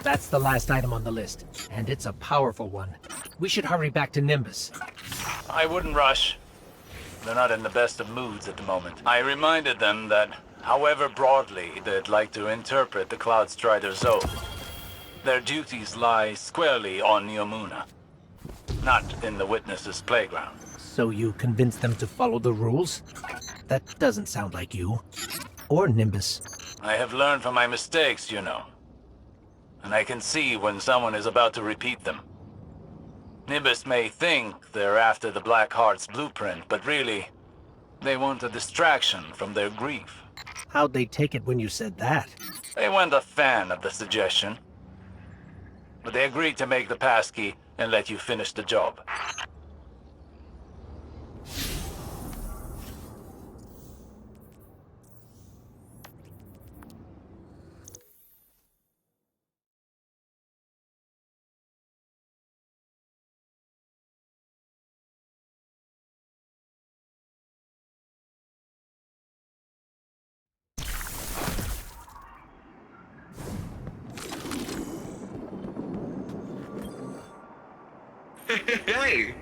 That's the last item on the list, and it's a powerful one. We should hurry back to Nimbus. I wouldn't rush. They're not in the best of moods at the moment. I reminded them that, however broadly they'd like to interpret the Cloud Strider's oath, their duties lie squarely on Yomuna, not in the Witness's playground. So you convinced them to follow the rules? That doesn't sound like you. Or Nimbus. I have learned from my mistakes, you know. And I can see when someone is about to repeat them. Nimbus may think they're after the Black Heart's blueprint, but really, they want a distraction from their grief. How'd they take it when you said that? They weren't a fan of the suggestion. But they agreed to make the passkey and let you finish the job. Hey!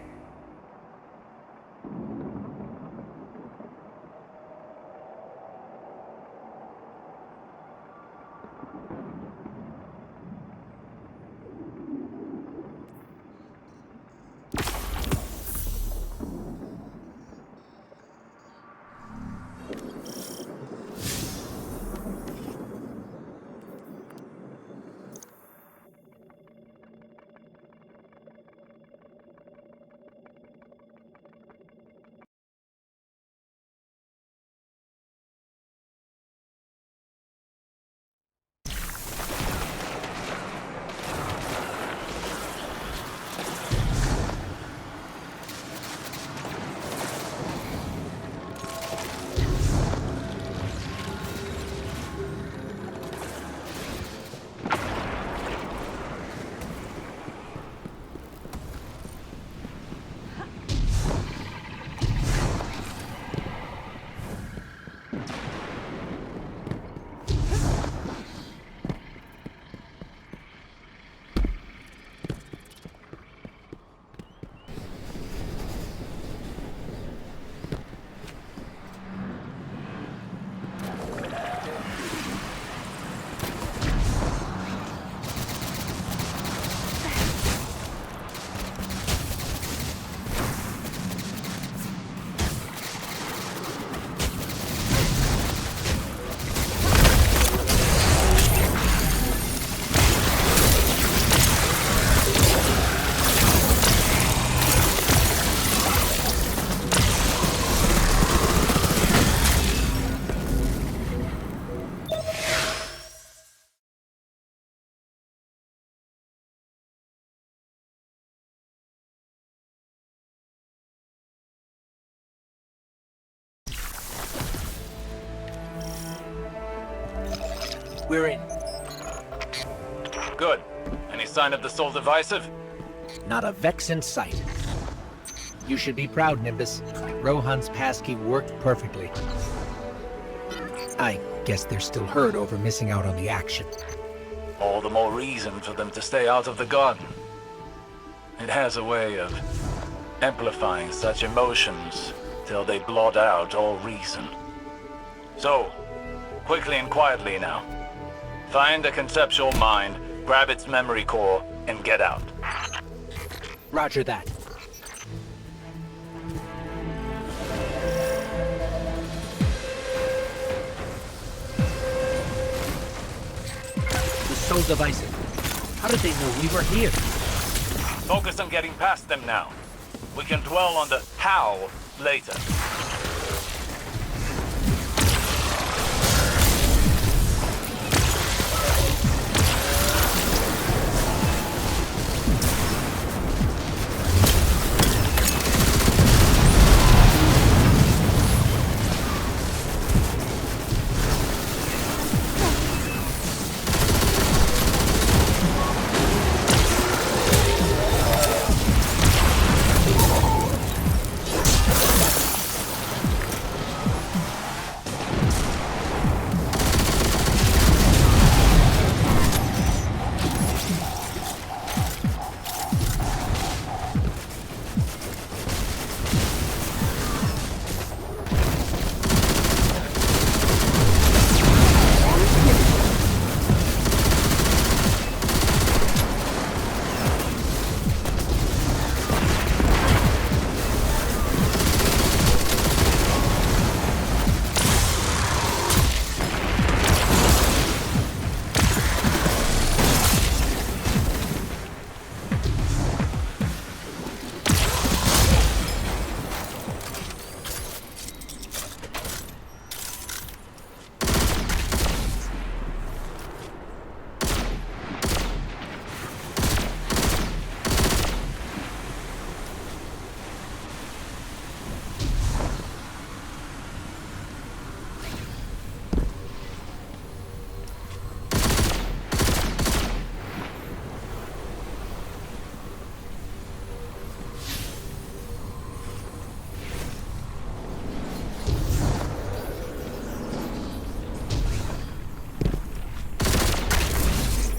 We're in. Good. Any sign of the Soul Divisive? Not a Vex in sight. You should be proud, Nimbus. Rohan's passkey worked perfectly. I guess they're still hurt over missing out on the action. All the more reason for them to stay out of the garden. It has a way of amplifying such emotions till they blot out all reason. So, quickly and quietly now. Find a conceptual mind, grab its memory core, and get out. Roger that. The Soul Divisive. How did they know we were here? Focus on getting past them now. We can dwell on the how later.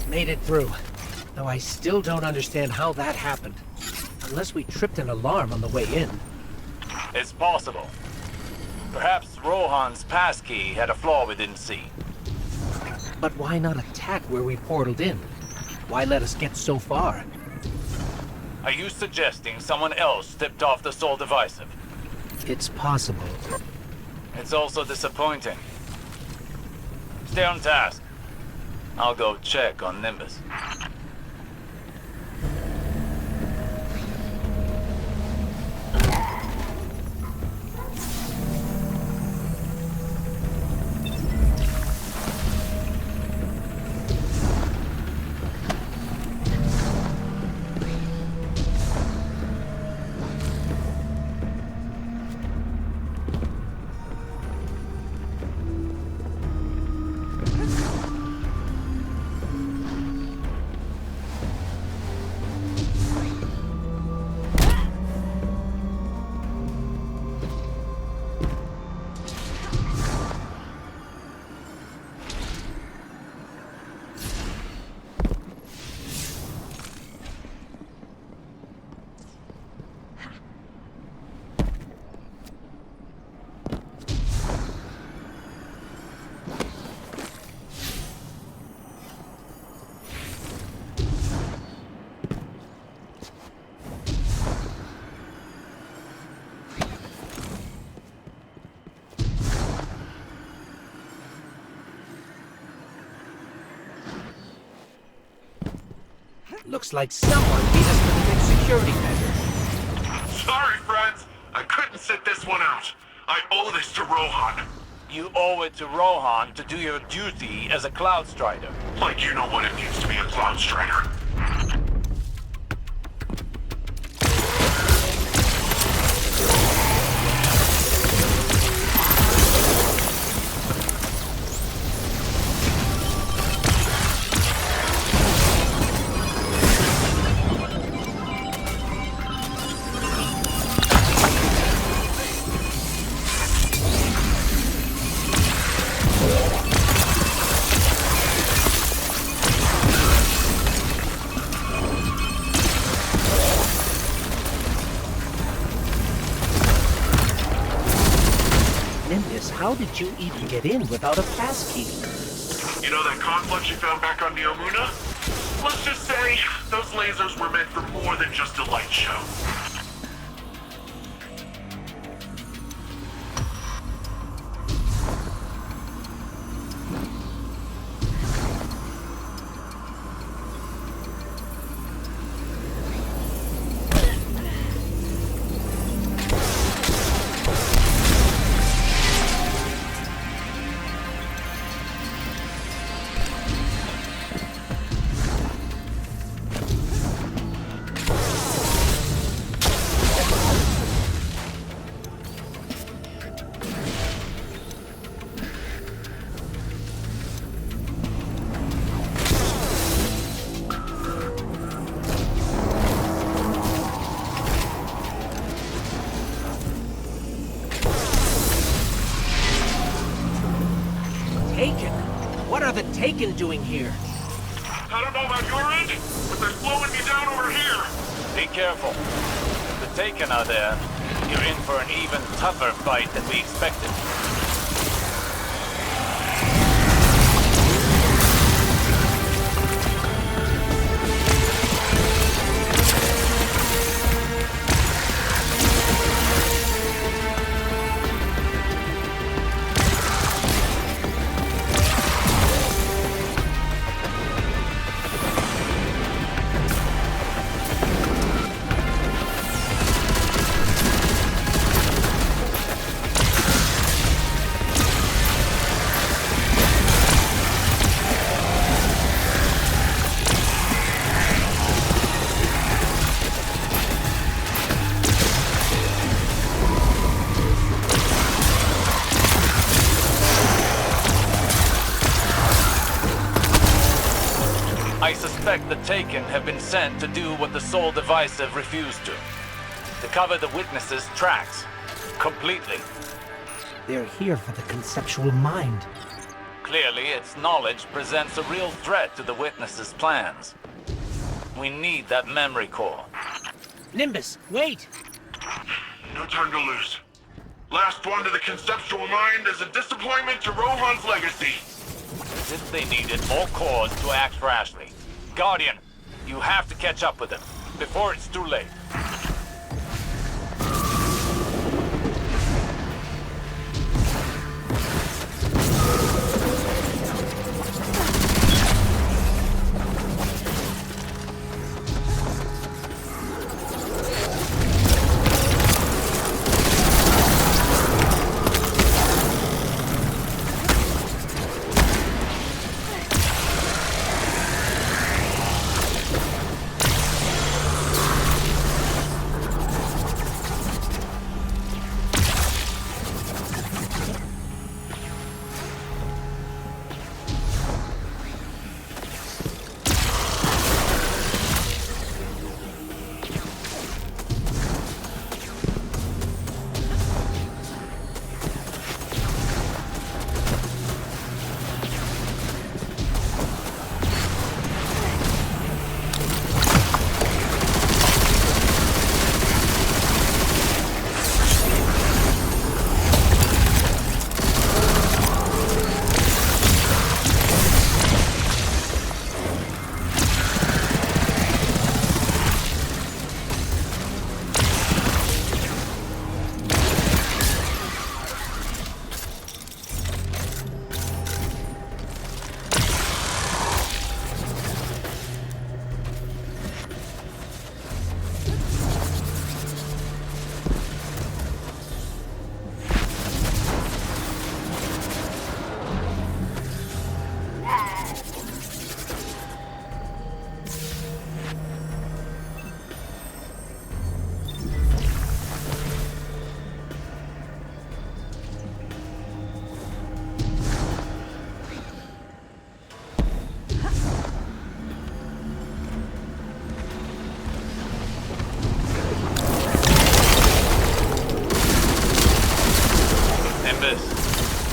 Made it through. Though I still don't understand how that happened. Unless we tripped an alarm on the way in. It's possible. Perhaps Rohan's passkey had a flaw we didn't see. But why not attack where we portaled in? Why let us get so far? Are you suggesting someone else tipped off the Soul Divisive? It's possible. It's also disappointing. Stay on task. I'll go check on Nimbus. Looks like someone beat us to the next security measure. Sorry, friends. I couldn't sit this one out. I owe this to Rohan. You owe it to Rohan to do your duty as a Cloud Strider. Like you know what it means to be a Cloud Strider. Nimbus, how did you even get in without a passkey? You know that complex you found back on Neomuna? Let's just say those lasers were meant for more than just a light show. Taken? What are the Taken doing here? I don't know about your end, but they're slowing me down over here. Be careful. If the Taken are there, you're in for an even tougher fight than we expected. I suspect the Taken have been sent to do what the Soul Divisive refused to cover the witnesses' tracks. Completely. They're here for the conceptual mind. Clearly, its knowledge presents a real threat to the witnesses' plans. We need that memory core. Nimbus, wait! No time to lose. Last one to the conceptual mind is a disappointment to Rohan's legacy. As if they needed more cause to act rashly. Guardian, you have to catch up with them before it's too late.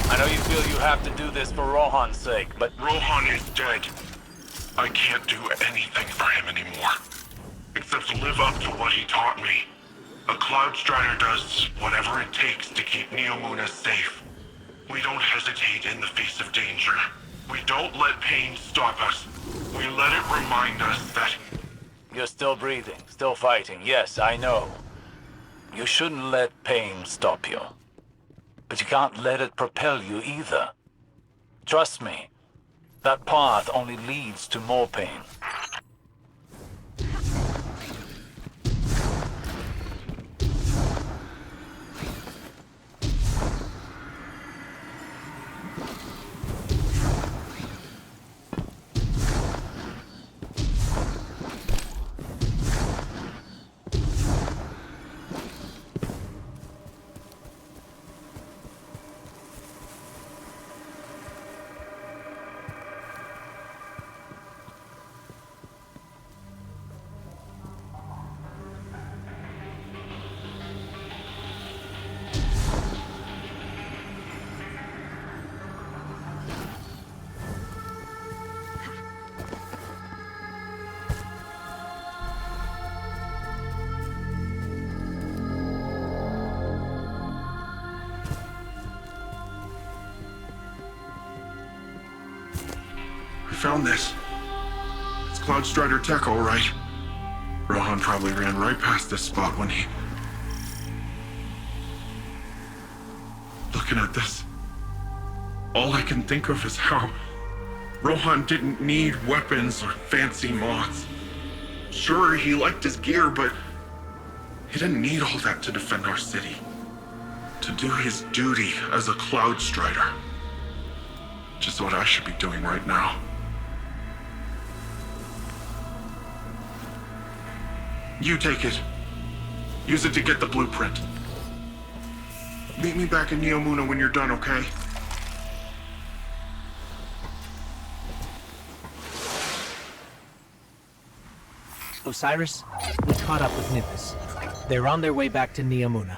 I know you feel you have to do this for Rohan's sake, but Rohan is dead. I can't do anything for him anymore. Except live up to what he taught me. A Cloud Strider does whatever it takes to keep Neomuna safe. We don't hesitate in the face of danger. We don't let pain stop us. We let it remind us that... You're still breathing, still fighting. Yes, I know. You shouldn't let pain stop you. But you can't let it propel you either. Trust me, that path only leads to more pain. I found this. It's Cloud Strider tech, all right. Rohan probably ran right past this spot when he... Looking at this, all I can think of is how Rohan didn't need weapons or fancy mods. Sure, he liked his gear, but he didn't need all that to defend our city. To do his duty as a Cloud Strider. Which is what I should be doing right now. You take it. Use it to get the blueprint. Meet me back in Neomuna when you're done, okay? Osiris, we caught up with Nimbus. They're on their way back to Neomuna.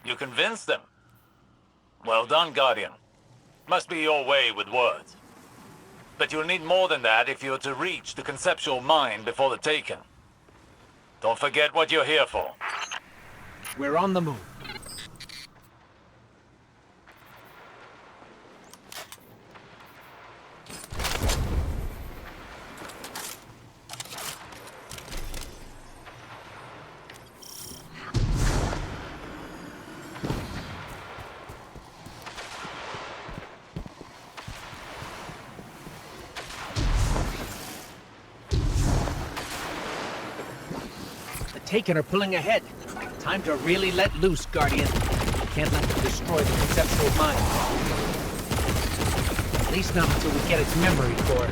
You convinced them. Well done, Guardian. Must be your way with words. But you'll need more than that if you're to reach the conceptual mind before the Taken. Don't forget what you're here for. We're on the move. Taken are pulling ahead. Time to really let loose, Guardian. Can't let them destroy the conceptual mind. At least not until we get its memory core.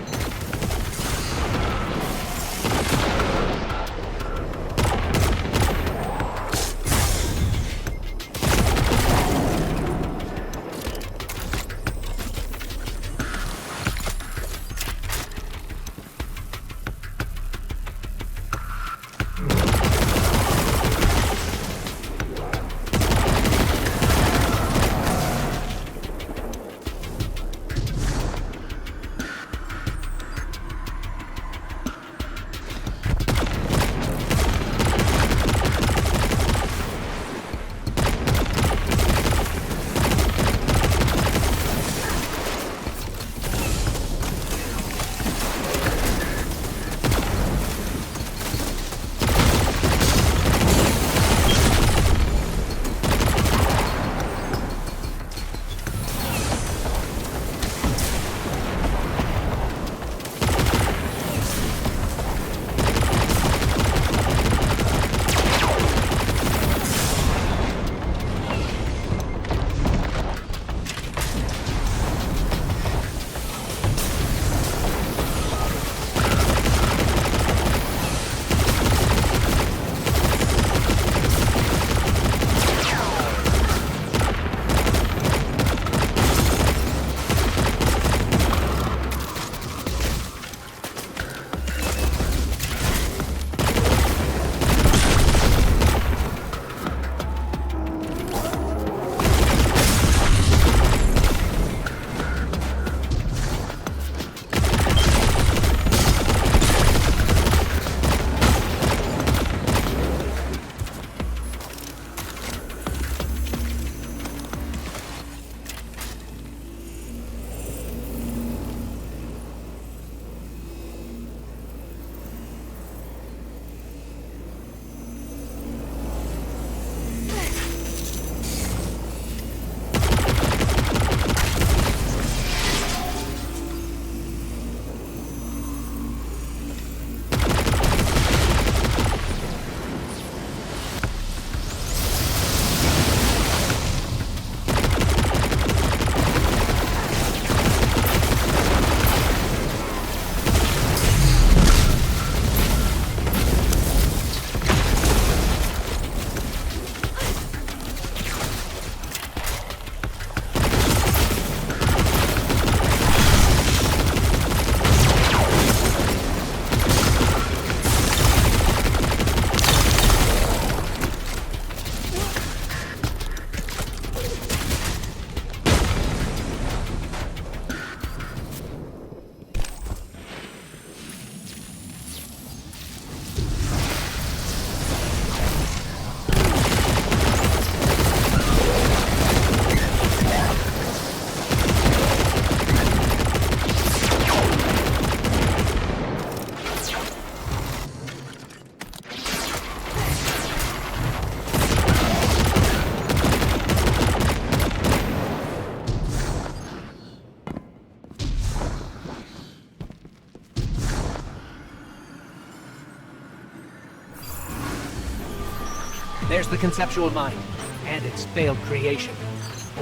There's the conceptual mind, and its failed creation.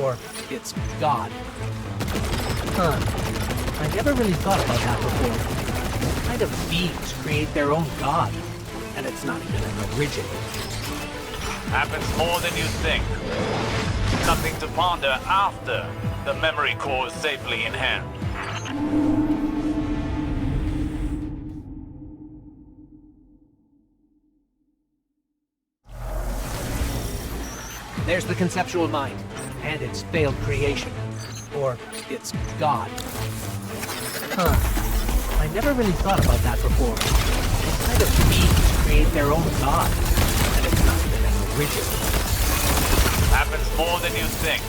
Or its god. Huh. I never really thought about that before. What kind of beings create their own god? And it's not even an original. Happens more than you think. Something to ponder after the memory core is safely in hand. There's the conceptual mind, and its failed creation. Or its god. Huh. I never really thought about that before. What kind of beings create their own god? And it's not even an original. Happens more than you think.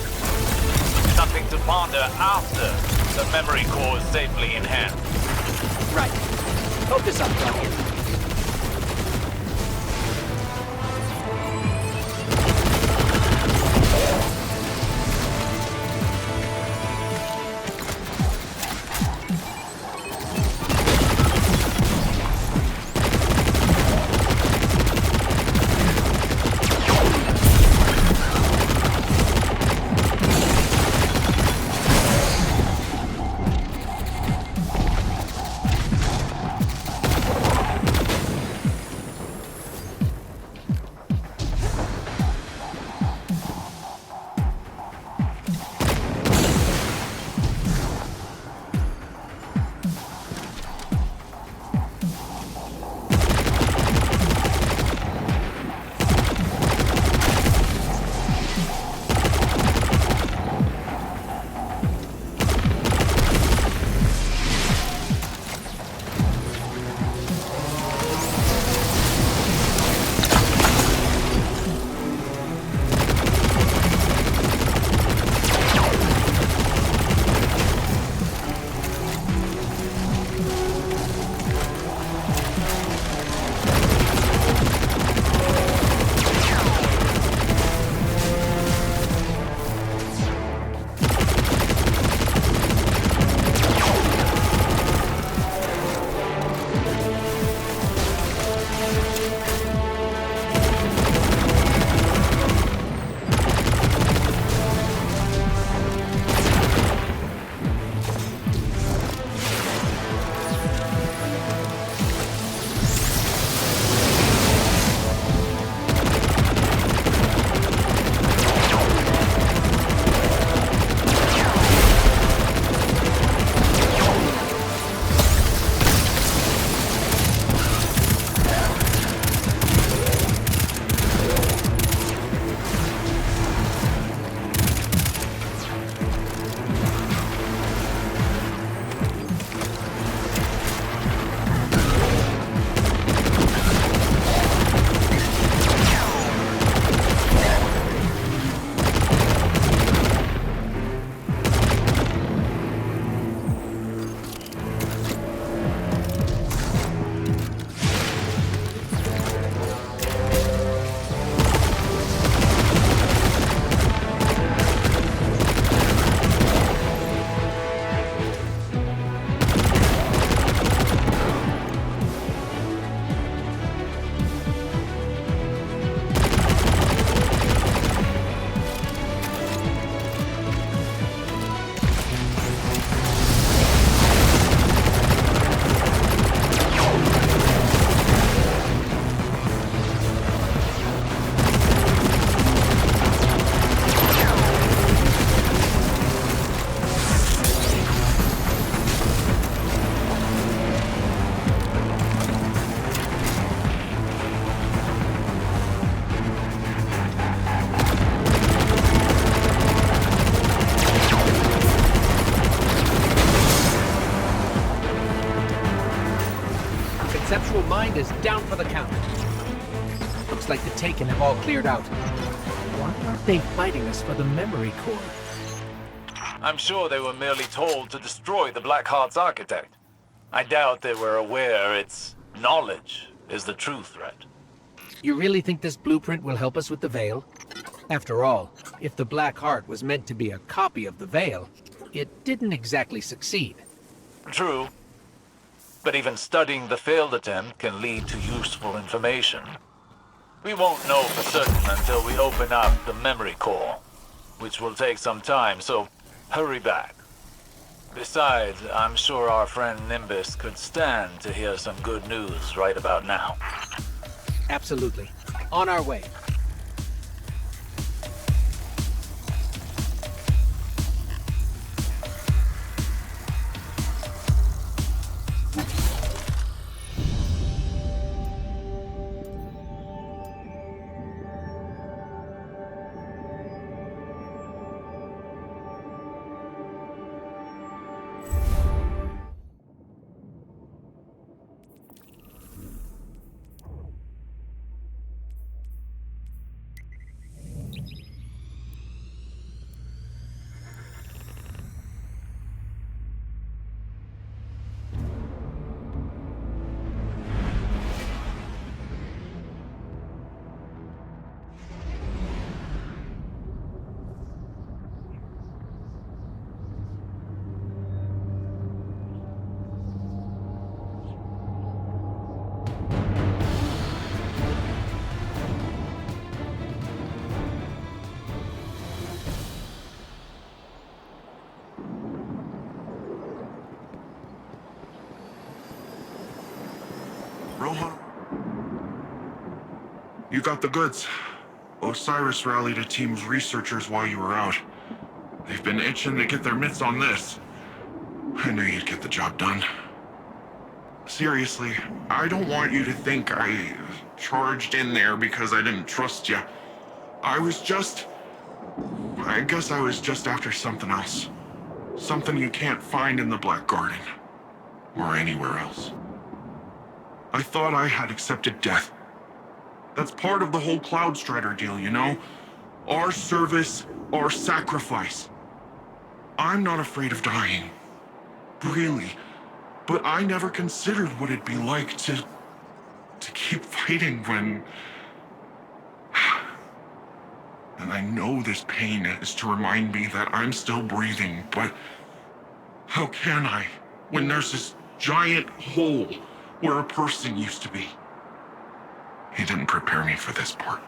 Something to ponder after the memory core is safely in hand. Right. Focus up, Guardian. Conceptual mind is down for the count. Looks like the Taken have all cleared out. Why aren't they fighting us for the memory core? I'm sure they were merely told to destroy the Black Heart's architect. I doubt they were aware its knowledge is the true threat. You really think this blueprint will help us with the Veil? After all, if the Black Heart was meant to be a copy of the Veil, it didn't exactly succeed. True. But even studying the failed attempt can lead to useful information. We won't know for certain until we open up the memory core, which will take some time, so hurry back. Besides, I'm sure our friend Nimbus could stand to hear some good news right about now. Absolutely. On our way. Rohan, you got the goods. Osiris rallied a team of researchers while you were out. They've been itching to get their mitts on this. I knew you'd get the job done. Seriously, I don't want you to think I charged in there because I didn't trust you. I guess I was just after something else. Something you can't find in the Black Garden. Or anywhere else. I thought I had accepted death. That's part of the whole Cloudstrider deal, you know? Our service, our sacrifice. I'm not afraid of dying. Really. But I never considered what it'd be like to keep fighting when... And I know this pain is to remind me that I'm still breathing, but how can I when there's this giant hole where a person used to be? He didn't prepare me for this part.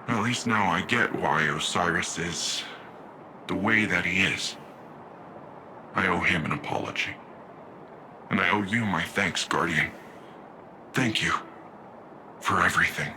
At least now I get why Osiris is the way that he is. I owe him an apology. And I owe you my thanks, Guardian. Thank you for everything.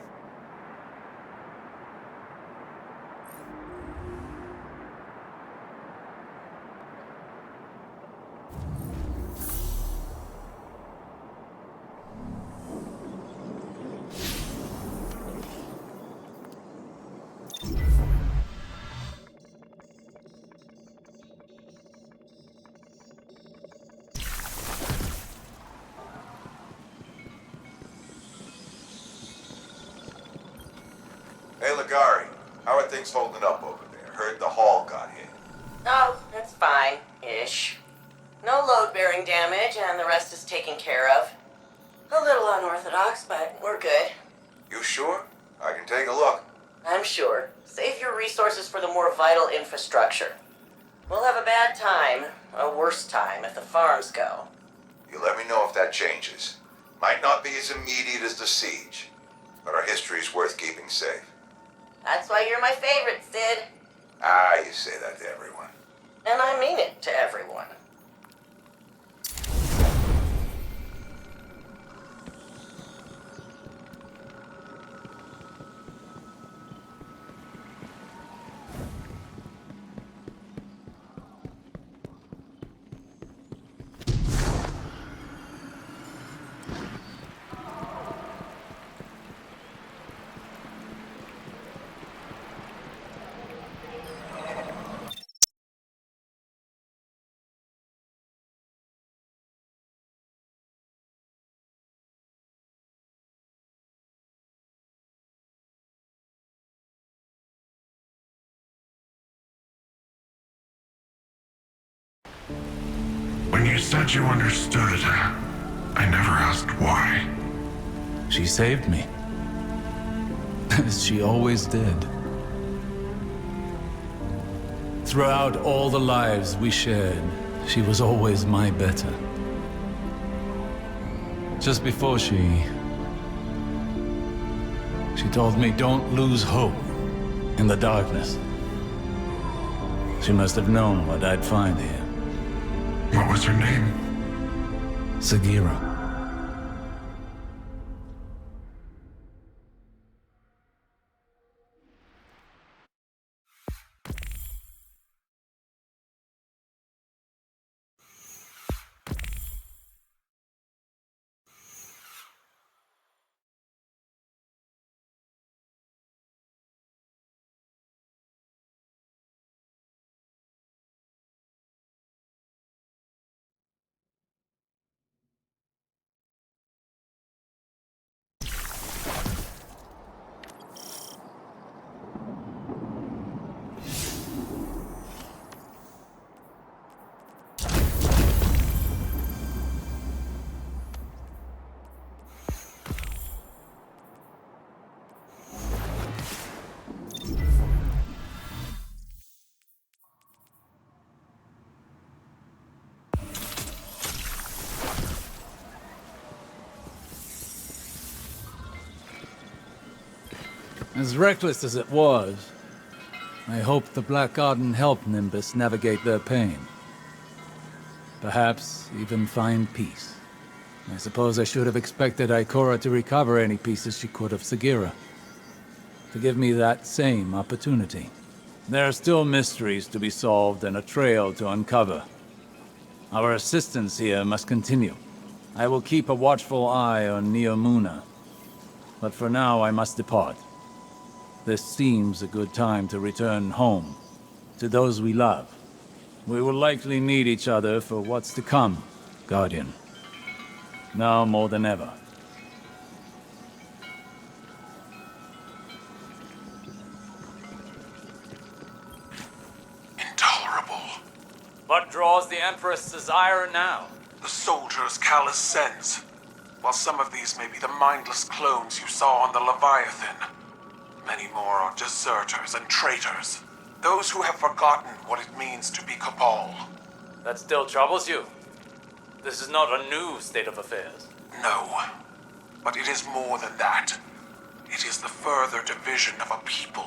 Hey, Ligari, how are things holding up over there? Heard the hall got hit. Oh, that's fine-ish. No load-bearing damage, and the rest is taken care of. A little unorthodox, but we're good. You sure? I can take a look. I'm sure. Save your resources for the more vital infrastructure. We'll have a bad time, a worse time, if the farms go. You let me know if that changes. Might not be as immediate as the siege, but our history's worth keeping safe. That's why you're my favorite, Sid. Ah, you say that to everyone. And I mean it to everyone. When you said you understood, I never asked why. She saved me. As she always did. Throughout all the lives we shared, she was always my better. Just before she She told me don't lose hope in the darkness. She must have known what I'd find here. What was her name? Sagira. As reckless as it was, I hoped the Black Garden helped Nimbus navigate their pain. Perhaps even find peace. I suppose I should have expected Ikora to recover any pieces she could of Sagira. To give me that same opportunity. There are still mysteries to be solved and a trail to uncover. Our assistance here must continue. I will keep a watchful eye on Neomuna. But for now, I must depart. This seems a good time to return home, to those we love. We will likely need each other for what's to come, Guardian. Now more than ever. Intolerable. What draws the Empress' desire now? The soldiers Callus sends. While some of these may be the mindless clones you saw on the Leviathan, many more are deserters and traitors. Those who have forgotten what it means to be Cabal. That still troubles you? This is not a new state of affairs. No, but it is more than that. It is the further division of a people.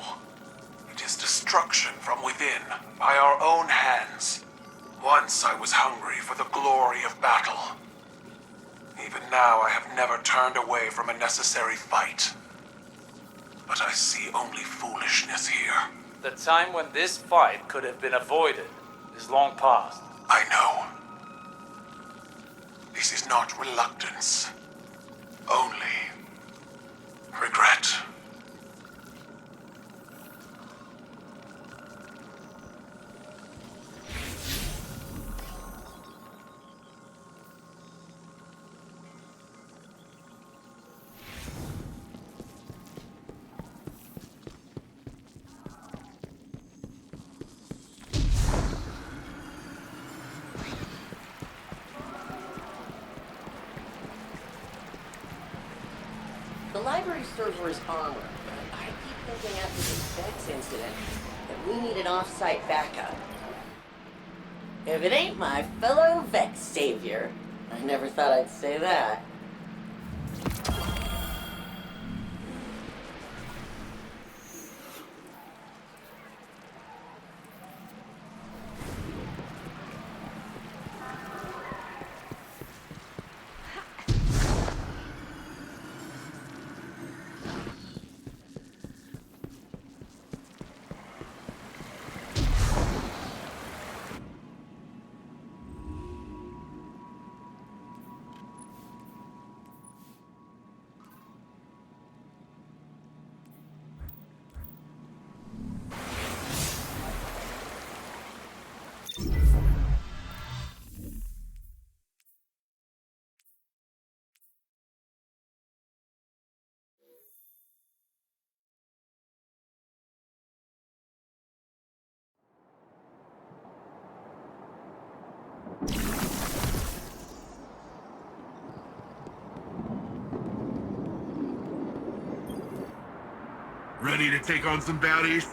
It is destruction from within, by our own hands. Once I was hungry for the glory of battle. Even now I have never turned away from a necessary fight. But I see only foolishness here. The time when this fight could have been avoided is long past. I know. This is not reluctance. Only regret. The library server is armored, but I keep thinking after the Vex incident that we need an off-site backup. If it ain't my fellow Vex savior, I never thought I'd say that. Ready to take on some baddies?